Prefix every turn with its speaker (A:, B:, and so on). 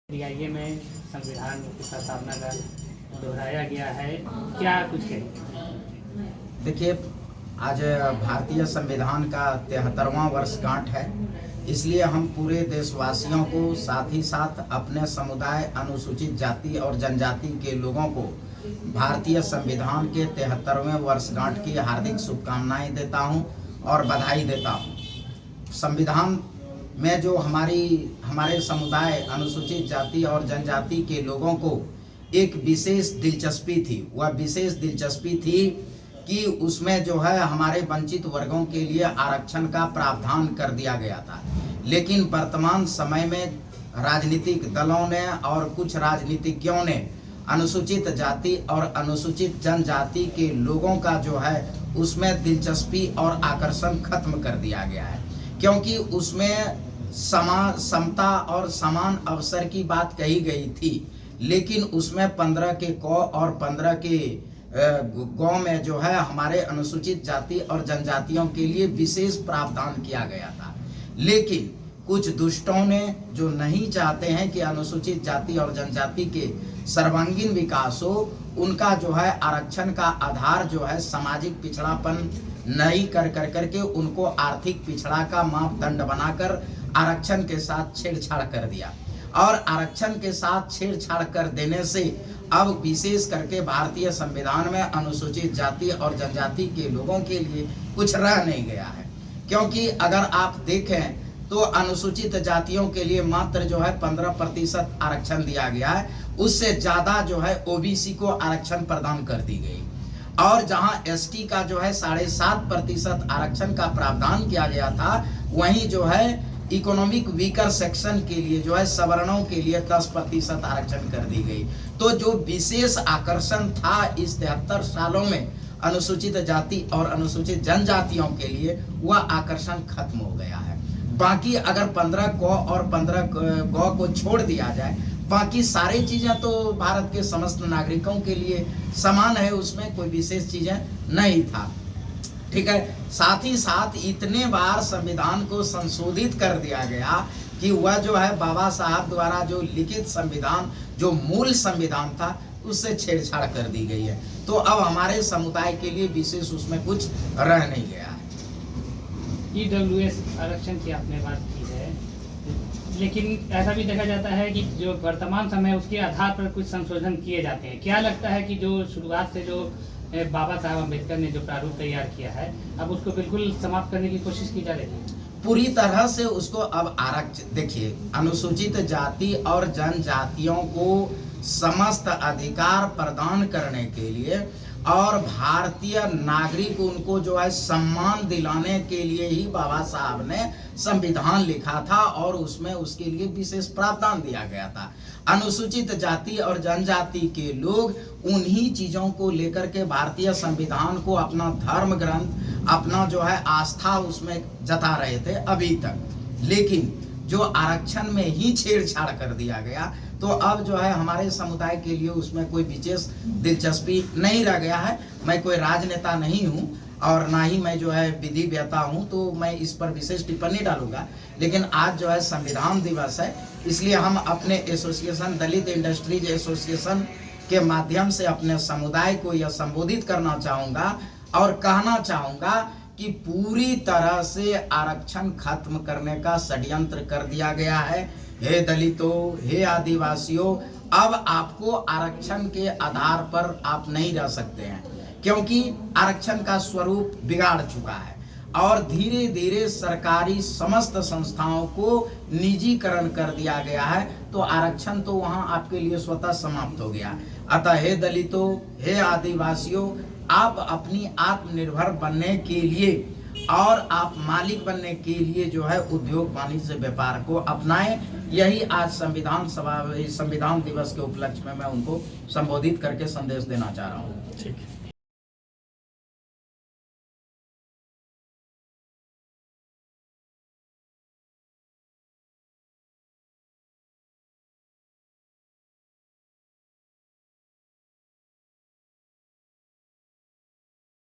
A: DIA में संविधान की प्रस्तावना का दोहराया गया है, क्या कुछ कहें?
B: देखिए, आज भारतीय संविधान का 73वां वर्षगांठ है। इसलिए हम पूरे देशवासियों को, साथ ही साथ अपने समुदाय, अनुसूचित जाति और जनजाति के लोगों को भारतीय संविधान के 73वें वर्षगांठ की हार्दिक शुभकामनाएं देता हूं और बधाई देता हूं। संविधान में जो हमारे समुदाय, अनुसूचित जाति और जनजाति के लोगों को एक विशेष दिलचस्पी थी। वह विशेष दिलचस्पी थी कि उसमें जो है हमारे वंचित वर्गों के लिए आरक्षण का प्रावधान कर दिया गया था। लेकिन वर्तमान समय में राजनीतिक दलों ने और कुछ राजनीतिज्ञों ने अनुसूचित जाति और अनुसूचित जनजाति के लोगों का जो है उसमें दिलचस्पी और आकर्षण खत्म कर दिया गया है, क्योंकि उसमें समता और समान अवसर की बात कही गई थी। लेकिन उसमें 15 के क और 15 के ग में जो है हमारे अनुसूचित जाति और जनजातियों के लिए विशेष प्रावधान किया गया था। लेकिन कुछ दुष्टों ने, जो नहीं चाहते हैं कि अनुसूचित जाति और जनजाति के सर्वांगीण विकास हो, उनका जो है आरक्षण का आधार जो है सामाजिक पिछड़ापन नहीं करके उनको आर्थिक पिछड़ा का मापदंड बनाकर आरक्षण के साथ छेड़छाड़ कर दिया। और आरक्षण के साथ छेड़छाड़ कर देने से अब विशेष करके भारतीय संविधान में अनुसूचित जाति और जनजाति के लोगों के लिए कुछ रह नहीं गया है। क्योंकि अगर आप देखें तो अनुसूचित जातियों के लिए मात्र जो है 15% आरक्षण दिया गया है। उससे ज़्यादा जो है OBC को आरक्षण प्रदान कर दी गई। और जहां ST का जो है 7.5% आरक्षण का प्रावधान किया गया था, वहीं जो है इकोनॉमिक वीकर सेक्शन के लिए जो है सवर्णों के लिए 10% आरक्षण कर दी गई। तो जो विशेष आकर्षण था इस 73 सालों में अनुसूचित जाति और अनुसूचित जनजातियों के लिए, वह आकर्षण खत्म हो गया है। बाकी अगर 15 क और 15 ग को छोड़ दिया जाए, बाकी सारी चीज़ें तो भारत के समस्त नागरिकों के लिए समान है, उसमें कोई विशेष चीज़ें नहीं था। ठीक है। साथ ही साथ इतने बार संविधान को संशोधित कर दिया गया कि वह जो है बाबा साहब द्वारा जो लिखित संविधान, जो मूल संविधान था, उससे छेड़छाड़ कर दी गई है। तो अब हमारे समुदाय के लिए विशेष उसमें कुछ रह नहीं गया है।
A: EWS आरक्षण की आपने बात की है, लेकिन ऐसा भी देखा जाता है कि जो वर्तमान समय उसके आधार पर कुछ संशोधन किए जाते हैं। क्या लगता है कि जो शुरुआत से जो बाबा साहब अम्बेडकर ने जो प्रारूप तैयार किया है, अब उसको बिल्कुल समाप्त करने की कोशिश की जा रही है?
B: पूरी तरह से उसको अब आरक्षण, देखिए, अनुसूचित जाति और जनजातियों को समस्त अधिकार प्रदान करने के लिए और भारतीय नागरिक उनको जो है सम्मान दिलाने के लिए ही बाबा साहब ने संविधान लिखा था और उसमें उसके लिए विशेष प्रावधान दिया गया था। अनुसूचित जाति और जनजाति के लोग उन्हीं चीज़ों को लेकर के भारतीय संविधान को अपना धर्म ग्रंथ, अपना जो है आस्था उसमें जता रहे थे अभी तक। लेकिन जो आरक्षण में ही छेड़छाड़ कर दिया गया, तो अब जो है हमारे समुदाय के लिए उसमें कोई विशेष दिलचस्पी नहीं रह गया है। मैं कोई राजनेता नहीं हूँ और ना ही मैं जो है विधि वेत्ता हूँ, तो मैं इस पर विशेष टिप्पणी डालूंगा। लेकिन आज जो है संविधान दिवस है, इसलिए हम अपने एसोसिएशन, दलित इंडस्ट्रीज एसोसिएशन के माध्यम से अपने समुदाय को यह संबोधित करना चाहूँगा और कहना चाहूँगा कि पूरी तरह से आरक्षण खत्म करने का षड्यंत्र कर दिया गया है। हे दलितों, हे आदिवासियों, अब आपको आरक्षण के आधार पर आप नहीं रह सकते हैं, क्योंकि आरक्षण का स्वरूप बिगाड़ चुका है और धीरे धीरे सरकारी समस्त संस्थाओं को निजीकरण कर दिया गया है। तो आरक्षण तो वहां आपके लिए स्वतः समाप्त हो गया। अतः हे दलितों, हे आदिवासियों, आप अपनी आत्मनिर्भर बनने के लिए और आप मालिक बनने के लिए जो है उद्योग वाणिज्य व्यापार को अपनाएं। यही आज संविधान दिवस के उपलक्ष्य में मैं उनको संबोधित करके संदेश देना चाह रहा हूँ।
A: ठीक है।